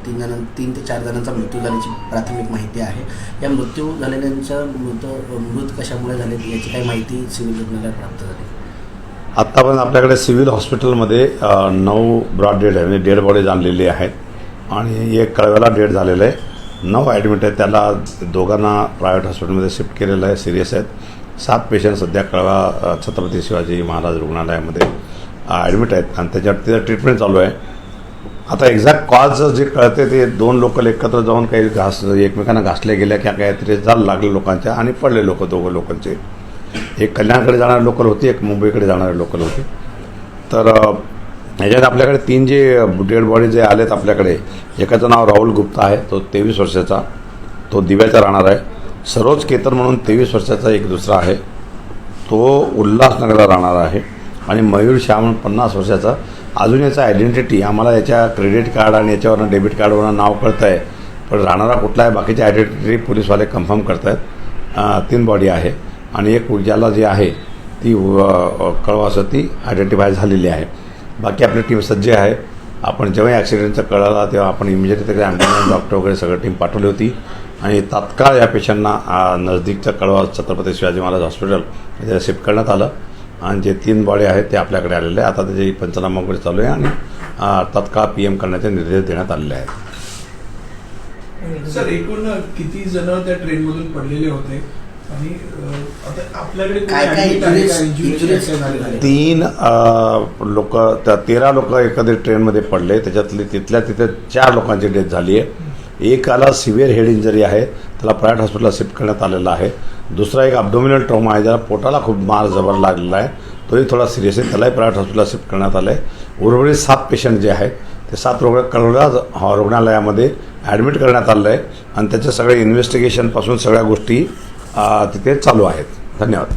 तीन ते चार जणांचा मृत्यू झाल्याची प्राथमिक माहिती आहे. या मृत्यू झालेल्यांचा मृत कशामुळे झाले याची काही माहिती सिव्हिल रुग्णालयात प्राप्त झाली. आत्तापर्यंत आपल्याकडे सिव्हिल हॉस्पिटलमध्ये 9 ब्रॉड डेड आहे, म्हणजे डेड बॉडीज आणलेली आहेत आणि एक कळव्याला डेड झालेलं आहे. 9 ॲडमिट आहेत. त्याला दोघांना प्रायव्हेट हॉस्पिटलमध्ये शिफ्ट केलेलं आहे, सिरियस आहेत. 7 पेशंट सध्या कळवा छत्रपती शिवाजी महाराज रुग्णालयामध्ये ॲडमिट आहेत आणि त्याच्यावर तिथं ट्रीटमेंट चालू आहे. आता एक्झॅक्ट कॉज जे कळते ते 2 लोकल एकत्र जाऊन काही एकमेकांना घासल्या गेल्या किंवा काहीतरी झालं लागले लोकांच्या आणि पडले लोक, दोघं लोकांचे. एक कल्याणकडे जाणारे लोकल होती, एक मुंबईकडे जाणारे लोकल होती. तर ह्याच्यात आपल्याकडे 3 जे डेड बॉडी जे आलेत आपल्याकडे, एकाचं नाव राहुल गुप्ता आहे, तो 23 वर्षाचा, तो दिव्याचा राहणार आहे. सरोज केतन म्हणून 23 वर्षाचा एक दुसरा आहे, तो उल्हासनगरला राहणार आहे. आणि मयूर शाह म्हणून 50 वर्षाचा. अजून याचा आयडेंटिटी आम्हाला याच्या क्रेडिट कार्ड आणि याच्यावरनं डेबिट कार्डवरनं नाव कळतं आहे, पण राहणारा कुठला आहे बाकीची आयडेंटिटी पोलीसवाले कन्फर्म करत आहेत. 3 बॉडी आहे आणि एक ज्याला जी आहे ती कळवा असं ती आयडेंटिफाय झालेली आहे. बाकी आपली टीम सज्ज आहे. आपण जेव्हा ॲक्सिडेंटचं कळाला तेव्हा आपण इमिजिएटली तिकडे ॲम्ब्युलन्स, डॉक्टर वगैरे सगळं टीम पाठवली होती आणि तात्काळ या पेशंटना नजदीकच्या कळवा छत्रपती शिवाजी महाराज हॉस्पिटल इथे शिफ्ट करण्यात आलं आणि जे 3 बॉडी आहेत ते आपल्याकडे आलेले आहे. आता त्याची पंचनामा वगैरे चालू आहे आणि तात्काळ PM करण्याचे निर्देश देण्यात आलेले आहेत. सर, एकूण किती जण त्या ट्रेनमधून पडलेले होते आणि आता आपल्याकडे 3 लोक, त्या 13 लोक एकत्रित ट्रेनमध्ये पडले. त्याच्यातले तिथल्या तिथे 4 लोकांची डेथ झाली आहे. एकाला सिव्हिअर हेड इंजरी आहे, त्याला प्रायव्हेट हॉस्पिटलला शिफ्ट करण्यात आलेला आहे. दुसरा एक अब्डोमिनल ट्रॉमा आहे, ज्याला पोटाला खूप मार जबर लागलेला आहे, तोही थोडा सिरियस आहे, त्यालाही प्रायव्हेट हॉस्पिटलला शिफ्ट करण्यात आलं आहे. उर्वरित 7 पेशंट जे आहेत ते 7 कळवला रुग्णालयामध्ये ॲडमिट करण्यात आलं आहे आणि त्याच्या सगळ्या इन्व्हेस्टिगेशनपासून सगळ्या गोष्टी तिथे चालू आहेत. धन्यवाद.